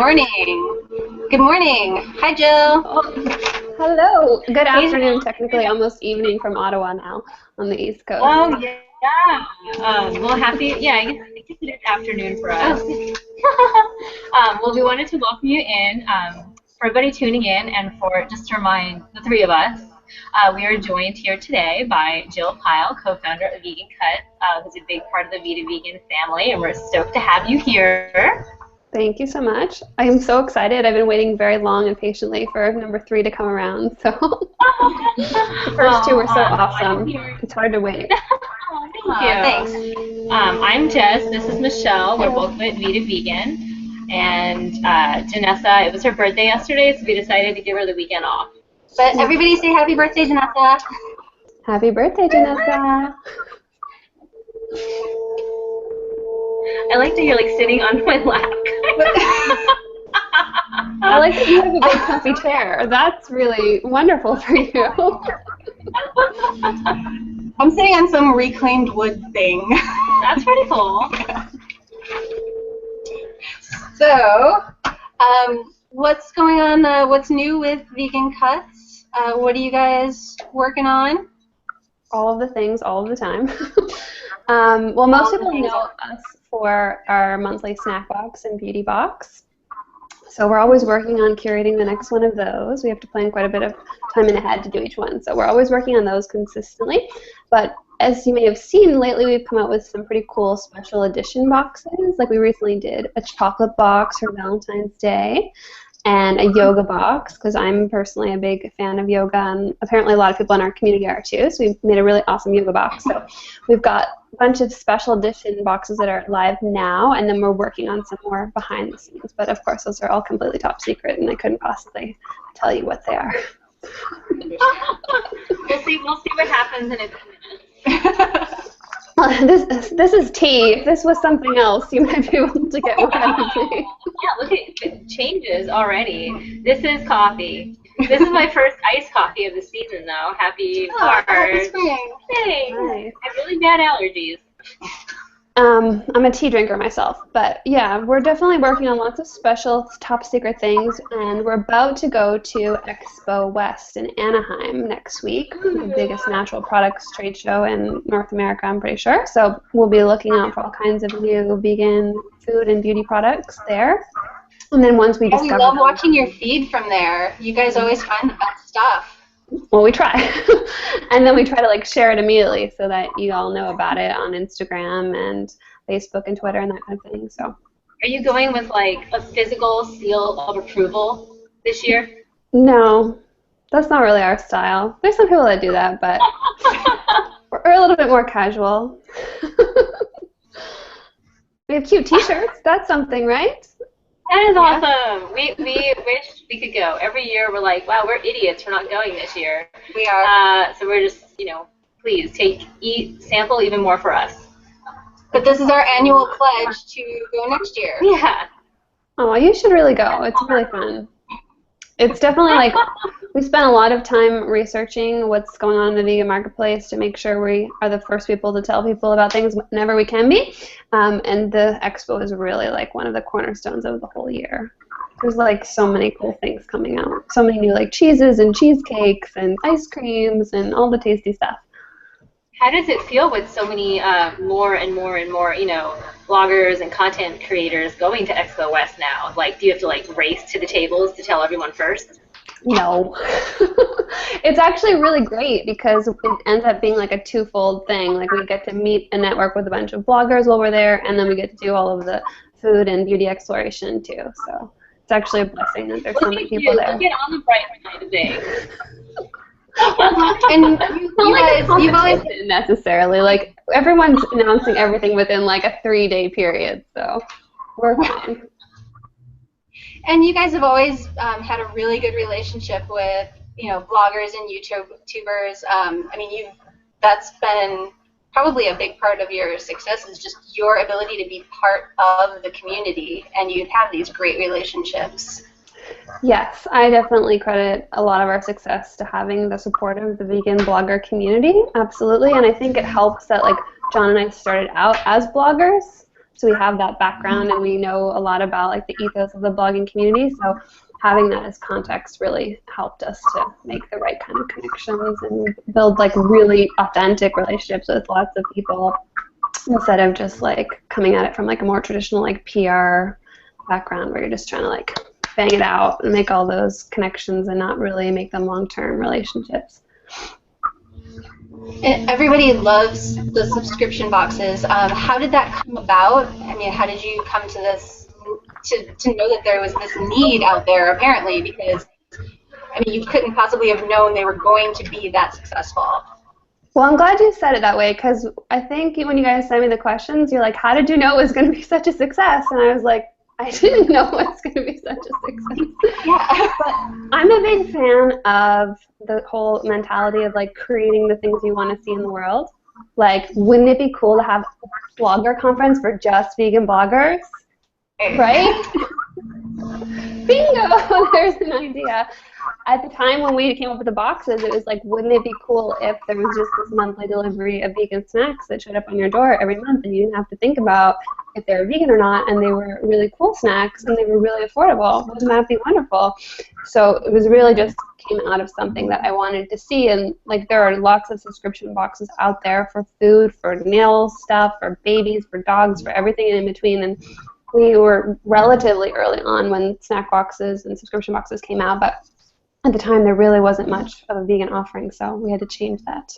Morning. Good morning. Hi, Jill. Oh, hello. Good afternoon, technically almost evening from Ottawa now on the East Coast. Oh, yeah. Well, I guess it is afternoon for us. Well, we wanted to welcome you in, for everybody tuning in, and for just to remind the three of us, we are joined here today by Jill Pyle, co-founder of Vegan Cut, who's a big part of the Vida Vegan family, and we're stoked to have you here. Thank you so much. I am so excited. I've been waiting very long and patiently for number 3 to come around. So the first two were so awesome. It's hard to wait. Thank you. Thanks. I'm Jess. This is Michelle. We're both with Vida Vegan. And Janessa, it was her birthday yesterday, so we decided to give her the weekend off. But everybody say happy birthday, Janessa. Happy birthday, Janessa. I like that you're like sitting on my lap. I like that you have a big comfy chair. That's really wonderful for you. I'm sitting on some reclaimed wood thing. That's pretty cool. So, what's going on? What's new with Vegan Cuts? What are you guys working on? All of the things, all of the time. Well, most people know us for our monthly snack box and beauty box. So we're always working on curating the next one of those. We have to plan quite a bit of time in ahead to do each one. So we're always working on those consistently. But as you may have seen, lately we've come out with some pretty cool special edition boxes. Like we recently did a chocolate box for Valentine's Day and a yoga box, because I'm personally a big fan of yoga, and apparently a lot of people in our community are too, so we've made a really awesome yoga box. So we've got a bunch of special edition boxes that are live now, and then we're working on some more behind the scenes. But of course, those are all completely top secret, and I couldn't possibly tell you what they are. We'll see what happens in a few minutes. This is tea. If this was something else, you might be able to get more out of me. Yeah, look at it changes already. This is coffee. This is my first iced coffee of the season, though. Happy March. Happy spring. Thanks. Nice. I have really bad allergies. I'm a tea drinker myself, but yeah, we're definitely working on lots of special top secret things, and we're about to go to Expo West in Anaheim next week, the biggest natural products trade show in North America, I'm pretty sure. So we'll be looking out for all kinds of new vegan food and beauty products there. And then once we discover we love watching your feed from there. You guys always find the best stuff. Well, we try. And then we try to like share it immediately so that you all know about it on Instagram and Facebook and Twitter and that kind of thing. So, are you going with like a physical seal of approval this year? No, that's not really our style. There's some people that do that, but we're a little bit more casual. We have cute T-shirts. That's something, right? That is awesome. We wish we could go. Every year we're like, wow, we're idiots for not going this year. We are. So we're just, please sample even more for us. But this is our annual pledge to go next year. Yeah. Oh, you should really go. It's really fun. It's definitely like we spent a lot of time researching what's going on in the vegan marketplace to make sure we are the first people to tell people about things whenever we can be. And the expo is really like one of the cornerstones of the whole year. There's like so many cool things coming out. So many new like cheeses and cheesecakes and ice creams and all the tasty stuff. How does it feel with so many more and more and more, bloggers and content creators going to Expo West now? Like, do you have to like race to the tables to tell everyone first? No. It's actually really great because it ends up being like a twofold thing. Like we get to meet and network with a bunch of bloggers while we're there, and then we get to do all of the food and beauty exploration too. So it's actually a blessing that there's so many people there. Get on the bright side of things. And you've always necessarily like everyone's announcing everything within like a 3-day period, so we're fine. And you guys have always had a really good relationship with bloggers and YouTubers. That's been probably a big part of your success is just your ability to be part of the community, and you have these great relationships. Yes, I definitely credit a lot of our success to having the support of the vegan blogger community, absolutely, and I think it helps that like John and I started out as bloggers, So we have that background, and we know a lot about like the ethos of the blogging community. So having that as context really helped us to make the right kind of connections and build like really authentic relationships with lots of people, instead of just like coming at it from like a more traditional like PR background where you're just trying to like bang it out and make all those connections and not really make them long-term relationships. Everybody loves the subscription boxes. How did that come about? I mean, how did you come to this, to know that there was this need out there, apparently, because, I mean, you couldn't possibly have known they were going to be that successful. Well, I'm glad you said it that way, because I think when you guys sent me the questions, you're like, how did you know it was going to be such a success? And I was like, I didn't know it was going to be such a success. Yeah. But I'm a big fan of the whole mentality of like creating the things you want to see in the world. Like, wouldn't it be cool to have a blogger conference for just vegan bloggers? Right? Bingo! There's an idea. At the time when we came up with the boxes, it was like, wouldn't it be cool if there was just this monthly delivery of vegan snacks that showed up on your door every month, and you didn't have to think about if they were vegan or not, and they were really cool snacks, and they were really affordable. Wouldn't that be wonderful? So it was really just came out of something that I wanted to see, and like there are lots of subscription boxes out there for food, for nail stuff, for babies, for dogs, for everything in between, and we were relatively early on when snack boxes and subscription boxes came out, but at the time there really wasn't much of a vegan offering, so we had to change that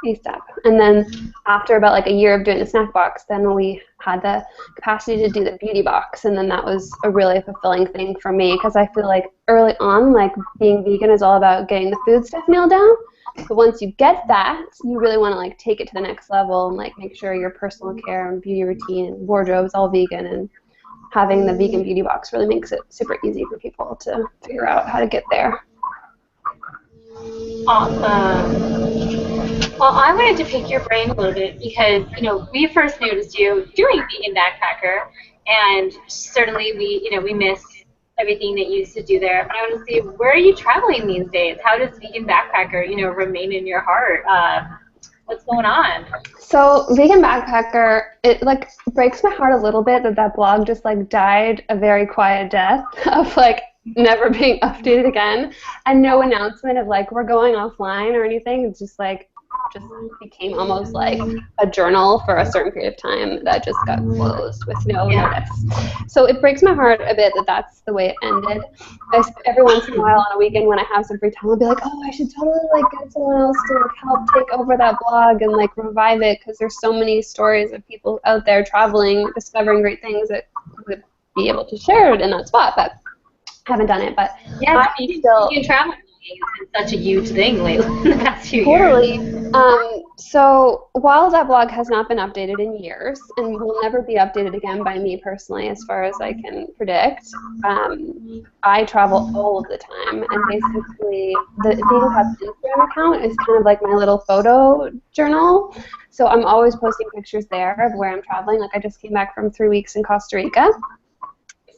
ASAP. And then after about like a year of doing the snack box, then we had the capacity to do the beauty box, and then that was a really fulfilling thing for me, because I feel like early on, like being vegan is all about getting the food stuff nailed down. But once you get that, you really want to like take it to the next level and like make sure your personal care and beauty routine and wardrobe is all vegan, and having the vegan beauty box really makes it super easy for people to figure out how to get there. Awesome. Well, I wanted to pick your brain a little bit because, you know, we first noticed you doing Vegan Backpacker, and certainly we miss everything that you used to do there. But I want to see, where are you traveling these days? How does Vegan Backpacker, remain in your heart? What's going on? So Vegan Backpacker, it like breaks my heart a little bit that blog just like died a very quiet death of like never being updated again, and no announcement of like we're going offline or anything. It's just like became almost like a journal for a certain period of time that just got closed with no notice. So it breaks my heart a bit that that's the way it ended. Every once in a while on a weekend when I have some free time, I'll be like, oh, I should totally like get someone else to like help take over that blog and like revive it, because there's so many stories of people out there traveling, discovering great things that would be able to share it in that spot, but I haven't done it. But yeah, you travel. It's such a huge thing lately in the past few years. So while that blog has not been updated in years and will never be updated again by me personally as far as I can predict, I travel all of the time, and basically the Vegan Cups Instagram account is kind of like my little photo journal. So I'm always posting pictures there of where I'm traveling. Like I just came back from 3 weeks in Costa Rica.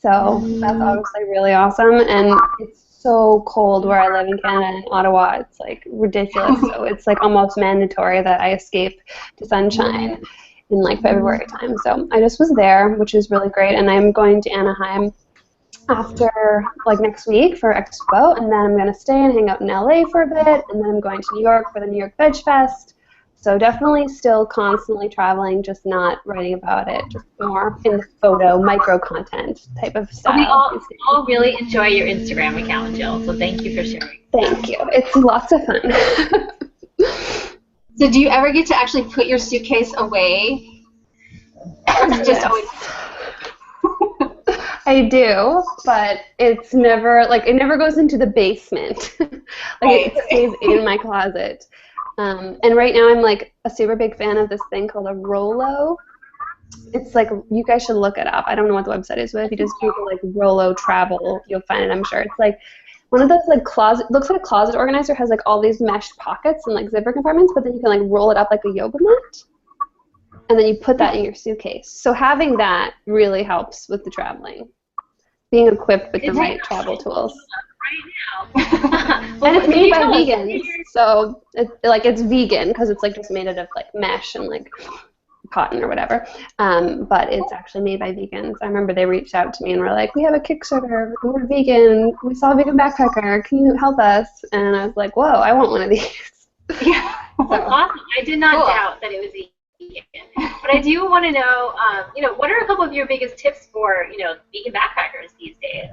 So that's obviously really awesome, and it's so cold where I live in Canada and Ottawa. It's like ridiculous. So it's like almost mandatory that I escape to sunshine in like February time. So I just was there, which was really great, and I'm going to Anaheim after like next week for Expo, and then I'm going to stay and hang out in LA for a bit, and then I'm going to New York for the New York Veg Fest. So definitely still constantly traveling, just not writing about it, just more in the photo, micro content type of style. We all really enjoy your Instagram account, Jill, so thank you for sharing. Thank you. It's lots of fun. So do you ever get to actually put your suitcase away? Or is it just always... I do, but it's never, like, it never goes into the basement. It stays in my closet. And right now I'm like a super big fan of this thing called a Rollo. It's like, you guys should look it up. I don't know what the website is, but if you just Google like Rollo travel, you'll find it, I'm sure. It's like one of those like closet, looks like a closet organizer, has like all these mesh pockets and like zipper compartments, but then you can like roll it up like a yoga mat. And then you put that in your suitcase. So having that really helps with the traveling. Being equipped with the right travel tools. Right now. And it's made by vegans, so it's vegan because it's like just made out of like mesh and like cotton or whatever, but it's actually made by vegans. I remember they reached out to me and were like, we have a Kickstarter, we're vegan, we saw a vegan backpacker, can you help us? And I was like, whoa, I want one of these. Yeah, that's awesome. I did not doubt that it was vegan. But I do want to know, what are a couple of your biggest tips for, vegan backpackers these days?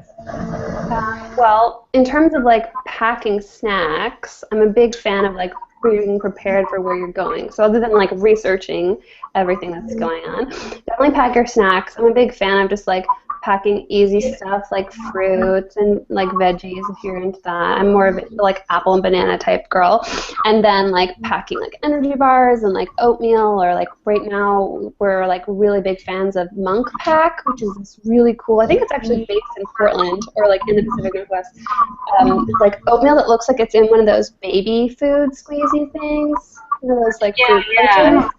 Well, in terms of like packing snacks, I'm a big fan of like being prepared for where you're going. So other than like researching everything that's going on, definitely pack your snacks. I'm a big fan of just like packing easy stuff like fruits and like veggies if you're into that. I'm more of a like apple and banana type girl. And then like packing like energy bars and like oatmeal, or like right now we're like really big fans of Monk Pack, which is this really cool, I think it's actually based in Portland or like in the Pacific Northwest. It's like oatmeal that looks like it's in one of those baby food squeezy things. You know, those like fruit punches.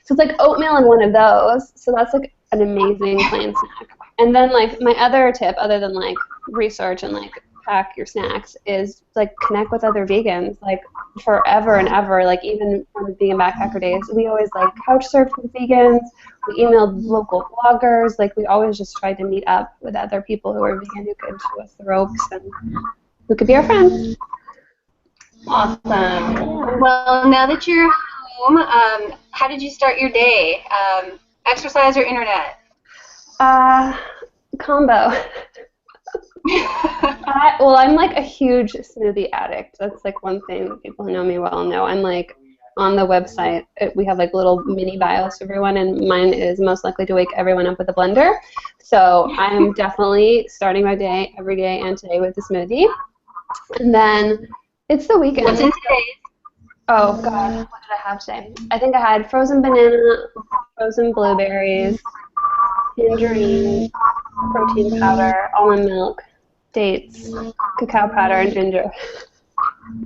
So it's like oatmeal in one of those. So that's like an amazing plain snack. And then like my other tip, other than like research and like pack your snacks, is like connect with other vegans. Like forever and ever, like even on the vegan backpacker days, we always like couch surfed with vegans. We emailed local bloggers. Like we always just tried to meet up with other people who are vegan who could show us the ropes and who could be our friends. Awesome. Well, now that you're home, how did you start your day? Exercise or internet? Combo. Well, I'm like a huge smoothie addict. That's like one thing that people who know me well know. I'm like on the website, we have like little mini bios for everyone, and mine is most likely to wake everyone up with a blender. So I'm definitely starting my day every day and today with a smoothie. And then it's the weekend. What's in today's? Oh, God. What did I have today? I think I had frozen banana, frozen blueberries, tangerine, protein powder, almond milk, dates, cacao powder, and ginger.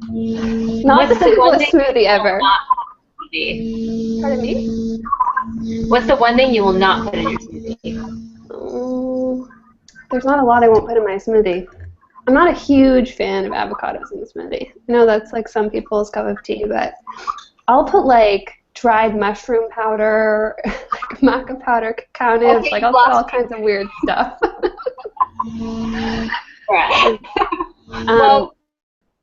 Not the simplest smoothie ever. Pardon me? What's the one thing you will not put in your smoothie? There's not a lot I won't put in my smoothie. I'm not a huge fan of avocados in the smoothie. I know that's like some people's cup of tea, but I'll put like dried mushroom powder, like maca powder, cacao nibs, like I'll put all kinds of weird stuff. Right.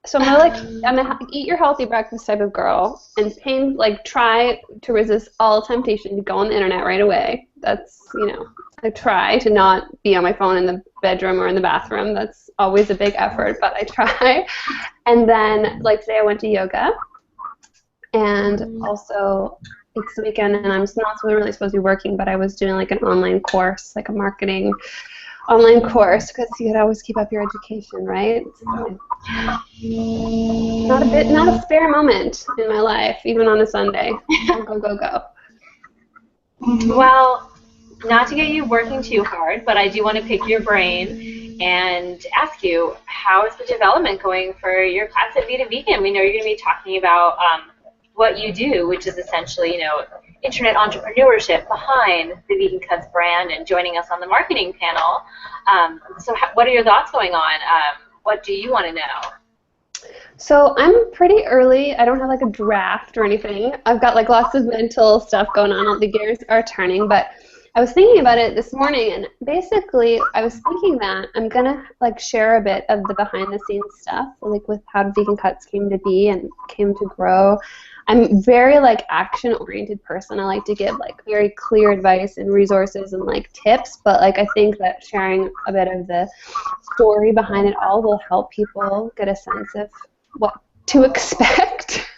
So I'm a eat your healthy breakfast type of girl, and try to resist all temptation to go on the internet right away. That's, I try to not be on my phone in the bedroom or in the bathroom. That's always a big effort, but I try. And then, like today I went to yoga, and also it's the weekend, and I'm not really supposed to be working, but I was doing like an online course, like a marketing online course, because you could always keep up your education, right? So, not a spare moment in my life, even on a Sunday. Go. Well, not to get you working too hard, but I do want to pick your brain and ask you, how is the development going for your class at Vida Vegan? We know you're going to be talking about what you do, which is essentially, internet entrepreneurship behind the Vegan Cuts brand, and joining us on the marketing panel. So what are your thoughts going on? What do you want to know? So I'm pretty early. I don't have like a draft or anything. I've got like lots of mental stuff going on. All the gears are turning, but I was thinking about it this morning, and basically I was thinking that I'm gonna like share a bit of the behind the scenes stuff, like with how Vegan Cuts came to be and came to grow. I'm very like action oriented person. I like to give like very clear advice and resources and like tips, but like I think that sharing a bit of the story behind it all will help people get a sense of what to expect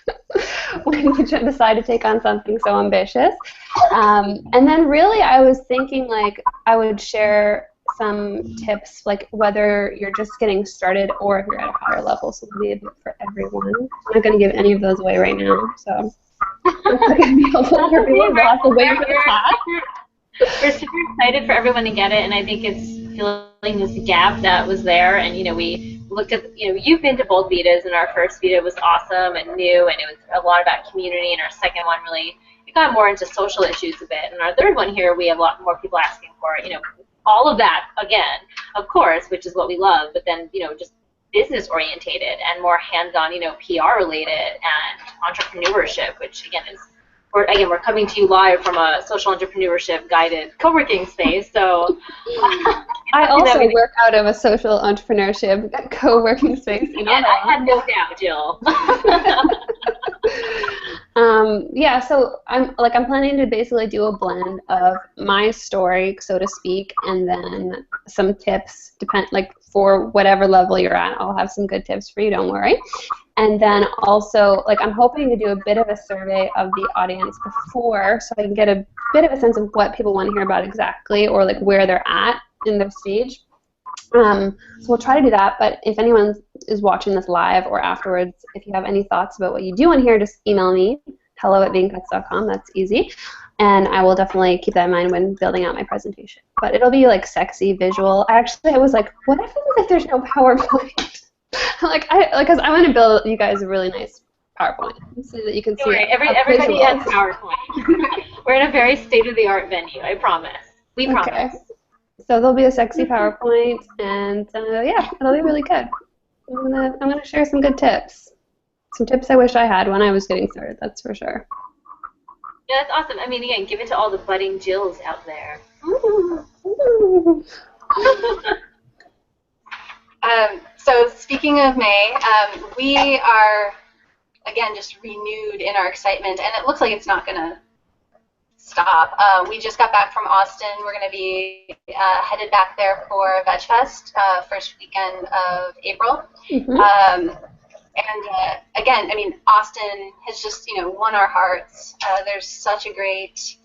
when you decide to take on something so ambitious. And then really I was thinking like I would share some tips, like whether you're just getting started or if you're at a higher level, so it'll be a bit for everyone. I'm not going to give any of those away right now, so it's going to be helpful for people who have to wait for the class. We're super excited for everyone to get it, and I think it's filling this gap that was there. And we looked at, you've been to both Vidas, and our first Vida was awesome and new, and it was a lot about community, and our second one really, it got more into social issues a bit, and our third one here, we have a lot more people asking for, all of that, again, of course, which is what we love, but then, just business-orientated and more hands-on, PR-related and entrepreneurship, which, again, is we're coming to you live from a social entrepreneurship guided co-working space. So I also work out of a social entrepreneurship co-working space in Ottawa. I had no doubt, Jill. Yeah, so I'm planning to basically do a blend of my story, so to speak, and then some tips, for whatever level you're at. I'll have some good tips for you, don't worry. And then also, I'm hoping to do a bit of a survey of the audience before, so I can get a bit of a sense of what people want to hear about exactly, or where they're at in their stage. So we'll try to do that, but if anyone is watching this live or afterwards, if you have any thoughts about what you do on here, just email me, hello@vegancuts.com, that's easy, and I will definitely keep that in mind when building out my presentation. But it'll be sexy, visual. I was like, what happens if there's no PowerPoint? Because I want to build you guys a really nice PowerPoint so that you can see it. Everybody has PowerPoint. We're in a very state-of-the-art venue, I promise. We promise. Okay. So there'll be a sexy PowerPoint, and yeah, it'll be really good. I'm gonna share some good tips. Some tips I wish I had when I was getting started, that's for sure. Yeah, that's awesome. I mean, again, give it to all the budding Jills out there. So speaking of May, we are, again, just renewed in our excitement, and it looks like it's not going to stop. We just got back from Austin. We're going to be headed back there for Veg Fest, first weekend of April. Mm-hmm. And again, I mean, Austin has just, won our hearts. There's such a great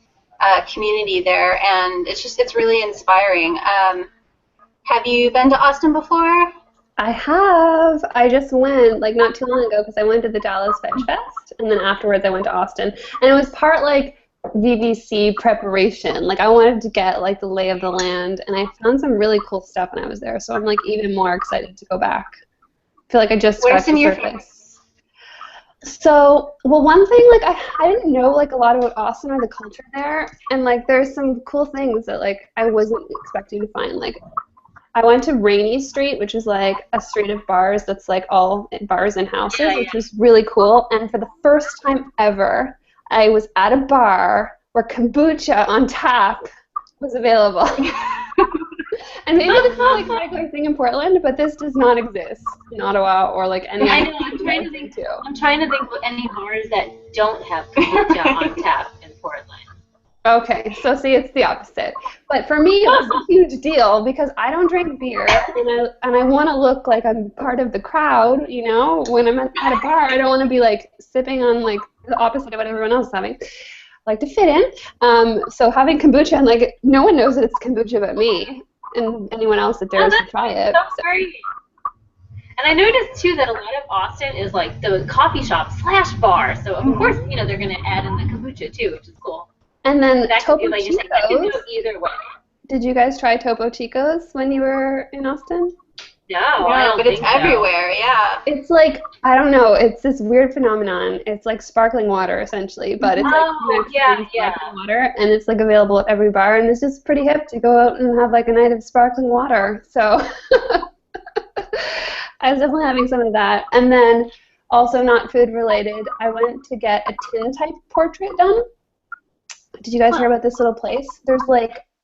community there, and it's really inspiring. Have you been to Austin before? I have. I just went not too long ago because I went to the Dallas Veg Fest, and then afterwards I went to Austin, and it was part VVC preparation. I wanted to get the lay of the land, and I found some really cool stuff when I was there. So I'm even more excited to go back. I feel like I just scratched the surface. So, one thing I didn't know a lot about Austin or the culture there, and there's some cool things that I wasn't expecting to find. I went to Rainy Street, which is a street of bars that's all bars and houses, which was really cool. And for the first time ever, I was at a bar where kombucha on tap was available. And maybe this is a regular thing in Portland, but this does not exist in Ottawa or any other place. I'm trying to think of any bars that don't have kombucha on tap in Portland. Okay, so see, it's the opposite. But for me, it was a huge deal because I don't drink beer, and I want to look like I'm part of the crowd, When I'm at a bar, I don't want to be, sipping on, the opposite of what everyone else is having. I like to fit in. So having kombucha, and, no one knows that it's kombucha but me and anyone else that dares to try it. So great. And I noticed, too, that a lot of Austin is, the coffee shop / bar. So, of course, they're going to add in the kombucha, too, which is cool. And then Topo Chicos. Either way. Did you guys try Topo Chicos when you were in Austin? No, I don't but it's everywhere, yeah. It's I don't know, it's this weird phenomenon. It's sparkling water, essentially, but it's sparkling water, and it's available at every bar, and it's just pretty hip to go out and have a night of sparkling water. So I was definitely having some of that. And then, also not food related, I went to get a tintype portrait done. Did you guys hear about this little place? There's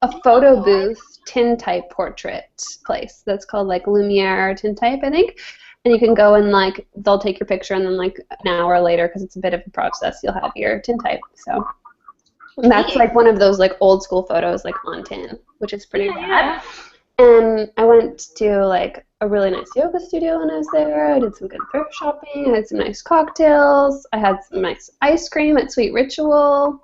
a photo booth tintype portrait place that's called Lumiere Tintype, I think. And you can go and they'll take your picture, and then an hour later, because it's a bit of a process, you'll have your tintype. So that's one of those old school photos on tin, which is pretty rad. And I went to a really nice yoga studio when I was there. I did some good thrift shopping. I had some nice cocktails. I had some nice ice cream at Sweet Ritual.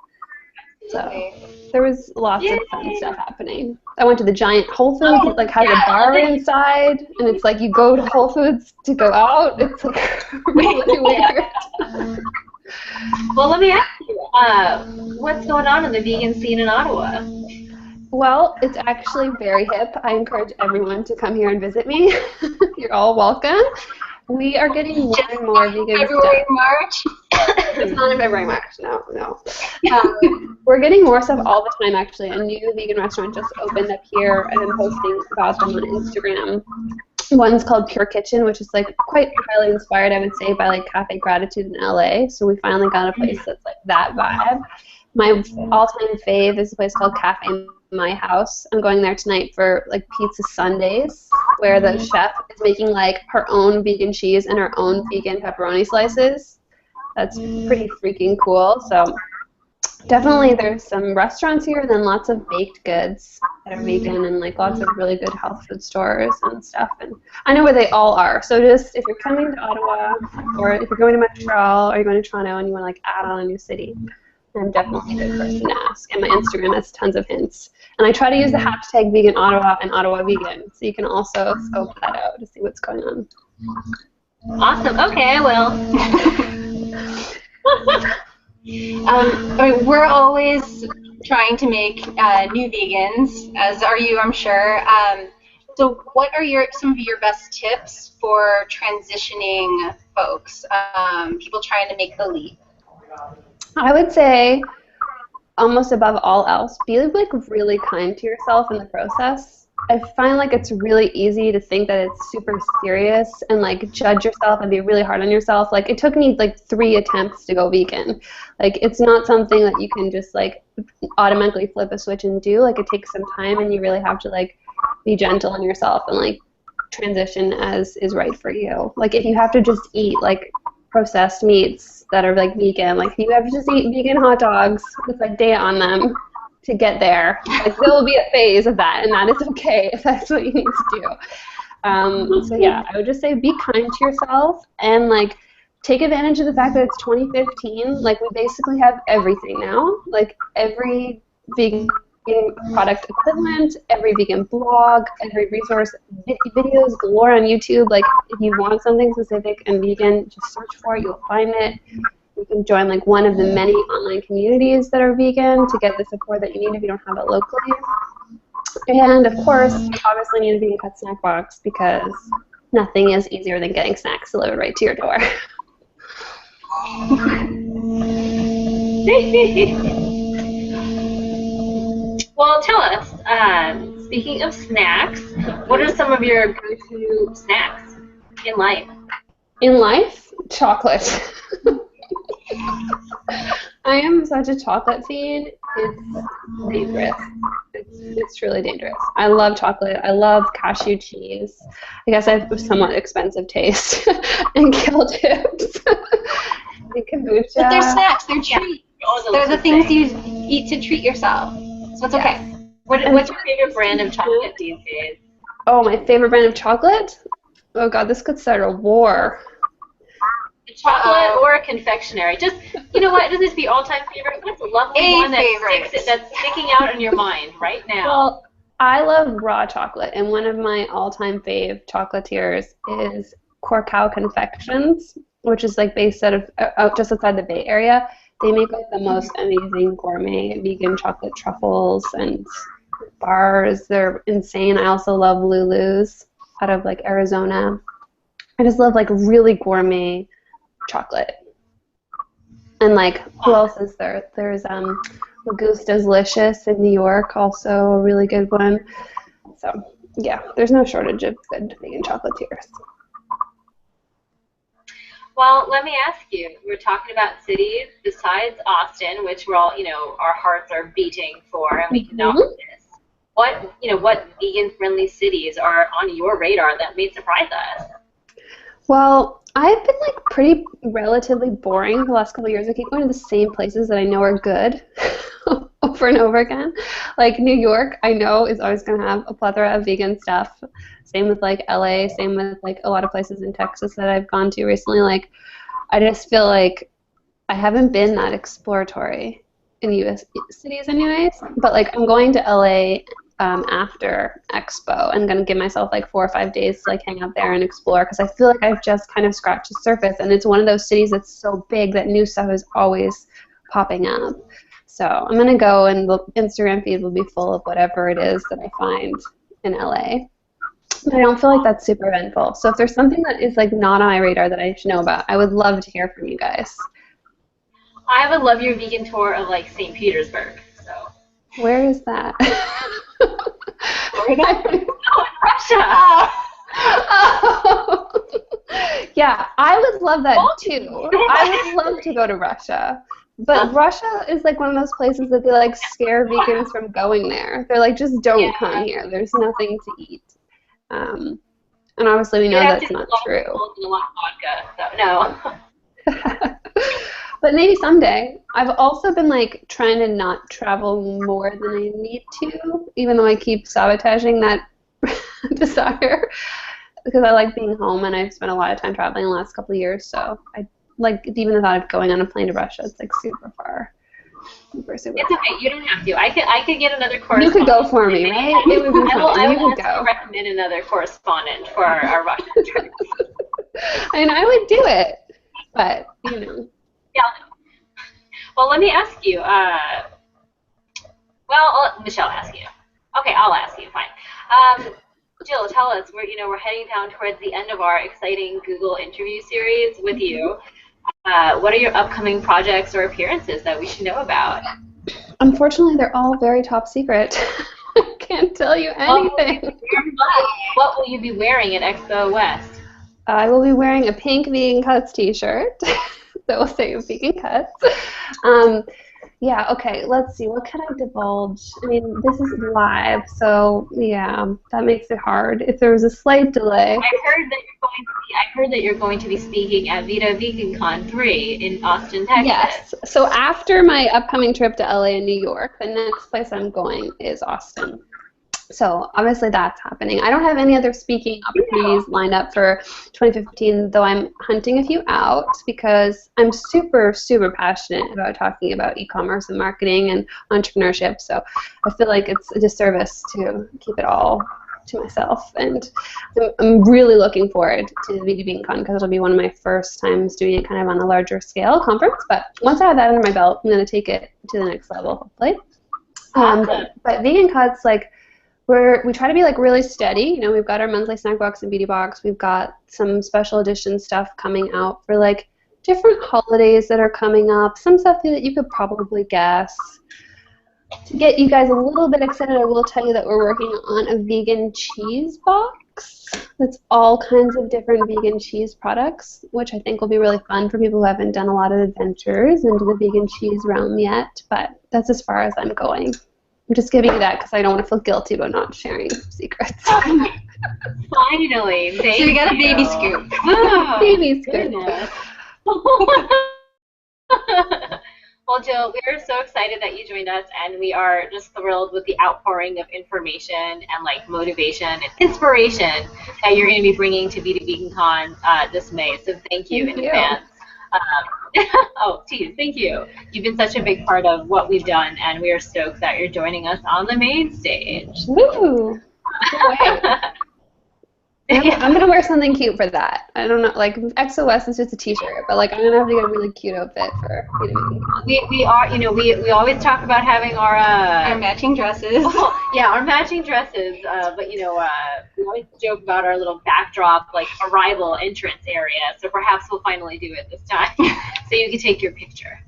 So there was lots of fun stuff happening. I went to the giant Whole Foods. It has a bar inside, and it's you go to Whole Foods to go out. It's really weird. Well, let me ask you, what's going on in the vegan scene in Ottawa? Well, it's actually very hip. I encourage everyone to come here and visit me. You're all welcome. We are getting more and more vegan February, stuff. March? It's not in February, March. No. We're getting more stuff all the time, actually. A new vegan restaurant just opened up here, and I'm posting about them on Instagram. One's called Pure Kitchen, which is like quite highly inspired, I would say, by like Cafe Gratitude in LA. So we finally got a place that's like that vibe. My all-time fave is a place called Cafe My House. I'm going there tonight for like Pizza Sundays, where the chef is making like her own vegan cheese and her own vegan pepperoni slices. That's pretty freaking cool. So definitely there's some restaurants here, and then lots of baked goods that are vegan, and like lots of really good health food stores and stuff. And I know where they all are. So just if you're coming to Ottawa, or if you're going to Montreal, or you're going to Toronto and you want to like add on a new city, I'm definitely a good person to ask. And my Instagram has tons of hints. And I try to use the hashtag Vegan Ottawa and Ottawa Vegan, so you can also scope that out to see what's going on. Awesome. Okay, I will. I mean, we're always trying to make new vegans, as are you, I'm sure. So what are some of your best tips for transitioning folks, people trying to make the leap? I would say, almost above all else, be like really kind to yourself in the process. I find like it's really easy to think that it's super serious and like judge yourself and be really hard on yourself. Like it took me like 3 attempts to go vegan. Like it's not something that you can just like automatically flip a switch and do. Like it takes some time, and you really have to like be gentle on yourself and like transition as is right for you. Like if you have to just eat like processed meats that are like vegan, like you have to just eat vegan hot dogs with like data on them to get there. Like there will be a phase of that, and that is okay if that's what you need to do. So yeah, I would just say be kind to yourself, and like take advantage of the fact that it's 2015. Like we basically have everything now. Like every vegan product equivalent, every vegan blog, every resource, videos galore on YouTube. Like if you want something specific and vegan, just search for it, you'll find it. You can join like one of the many online communities that are vegan to get the support that you need if you don't have it locally. And of course, you obviously need a vegan cut snack box, because nothing is easier than getting snacks delivered right to your door. Well, tell us, speaking of snacks, what are some of your go-to snacks in life? In life, chocolate. I am such a chocolate fiend. It's dangerous. It's truly dangerous. I love chocolate. I love cashew cheese. I guess I have a somewhat expensive taste. And kale chips. And kombucha. But they're snacks. They're treats. Yeah. They're the things you eat to treat yourself. So it's okay. What's your favorite brand of chocolate these days? Oh, my favorite brand of chocolate? Oh God, this could start a war. Chocolate or a confectionery. Just, you know what, it doesn't have to be all-time favorite. What's a lovely one that's sticking out in your mind right now? Well, I love raw chocolate, and one of my all-time fave chocolatiers is Corcow Confections, which is like based out of just outside the Bay Area. They make like the most amazing gourmet vegan chocolate truffles and bars. They're insane. I also love Lulu's out of like Arizona. I just love like really gourmet chocolate. And like, who else is there? There's Lagusta's Licious in New York, also a really good one. So yeah, there's no shortage of good vegan chocolatiers. Well, let me ask you, we're talking about cities besides Austin, which we're all, our hearts are beating for, and we cannot resist. What vegan-friendly cities are on your radar that may surprise us? Well, I've been like pretty relatively boring the last couple of years. I keep going to the same places that I know are good over and over again. Like New York, I know is always going to have a plethora of vegan stuff. Same with like LA, same with like a lot of places in Texas that I've gone to recently. Like I just feel like I haven't been that exploratory in US cities anyways. But like I'm going to LA after Expo. I'm going to give myself like 4 or 5 days to like hang out there and explore, because I feel like I've just kind of scratched the surface, and it's one of those cities that's so big that new stuff is always popping up. So I'm going to go, and the Instagram feed will be full of whatever it is that I find in LA. But I don't feel like that's super eventful. So if there's something that is like not on my radar that I should know about, I would love to hear from you guys. I would love your vegan tour of like St. Petersburg. So where is that? Oh, in Russia. Oh. Yeah, I would love that too. I would love to go to Russia. But Russia is like one of those places that they like scare vegans from going there. They're like, just don't come here. There's nothing to eat. And obviously we know that's not true. No. But maybe someday. I've also been like trying to not travel more than I need to, even though I keep sabotaging that desire, because I like being home and I've spent a lot of time traveling the last couple of years. So I like even the thought of going on a plane to Russia. It's like super far. Super it's okay. You don't have to. I could get another correspondent. You could go for me, right? It would be fun. I will also recommend another correspondent for our Russian trip. And I would do it, but you know. Yeah. Well, let me ask you. Michelle, ask you. Okay, I'll ask you. Fine. Jill, tell us. We're heading down towards the end of our exciting Google interview series with you. What are your upcoming projects or appearances that we should know about? Unfortunately, they're all very top secret. I can't tell you anything. What will you be wearing at Expo West? I will be wearing a pink Vegan Cuts t-shirt that will say Vegan Cuts. Yeah, okay, let's see. What can I divulge? I mean, this is live, so yeah, that makes it hard. If there was a slight delay. I heard that you're going to be speaking at Vida Vegan Con 3 in Austin, Texas. Yes. So after my upcoming trip to LA and New York, the next place I'm going is Austin. So obviously that's happening. I don't have any other speaking opportunities lined up for 2015, though I'm hunting a few out because I'm super, super passionate about talking about e-commerce and marketing and entrepreneurship. So I feel like it's a disservice to keep it all to myself. And I'm really looking forward to the Vida Vegan Con because it'll be one of my first times doing it kind of on a larger scale conference. But once I have that under my belt, I'm going to take it to the next level, hopefully. But Vegan Cuts, like, we try to be like really steady. We've got our monthly snack box and beauty box. We've got some special edition stuff coming out for like different holidays that are coming up. Some stuff that you could probably guess. To get you guys a little bit excited, I will tell you that we're working on a vegan cheese box. That's all kinds of different vegan cheese products, which I think will be really fun for people who haven't done a lot of adventures into the vegan cheese realm yet. But that's as far as I'm going. I'm just giving you that because I don't want to feel guilty about not sharing secrets. Finally, so we got a baby scoop. Oh, baby scoop. Well, Jill, we are so excited that you joined us, and we are just thrilled with the outpouring of information and like motivation and inspiration that you're going to be bringing to Vida Vegan Con this May. So thank you in advance. Thank you. You've been such a big part of what we've done, and we are stoked that you're joining us on the main stage. Woo! I'm going to wear something cute for that. I don't know, like XOS is just a t-shirt, but like I'm going to have to get a really cute outfit for Vida Vegan Con. We always talk about having our matching dresses. Our matching dresses, but we always joke about our little backdrop, like arrival entrance area, so perhaps we'll finally do it this time, so you can take your picture.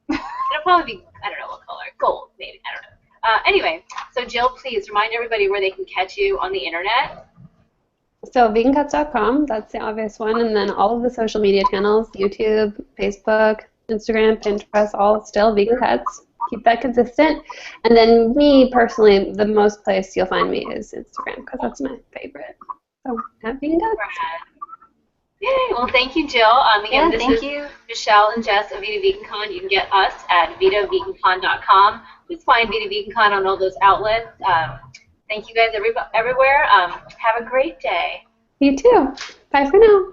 It'll probably be, I don't know what color, gold, maybe, I don't know. Anyway, so Jill, please remind everybody where they can catch you on the internet. So vegancuts.com, that's the obvious one, and then all of the social media channels, YouTube, Facebook, Instagram, Pinterest, all still Vegan Cuts. Keep that consistent. And then me, personally, the most place you'll find me is Instagram, because that's my favorite. So, at Vegan Cuts. Yay. Well, thank you, Jill. Again, this is Michelle and Jess of Vida Vegan Con. You can get us at vidavegancon.com. Please find Vida Vegan Con on all those outlets. Thank you guys everywhere. Have a great day. You too. Bye for now.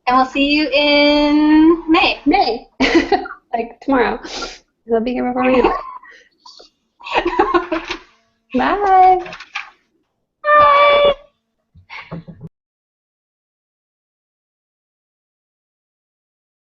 And we'll see you in May. May. Like tomorrow. I'll be here before we know it. Bye.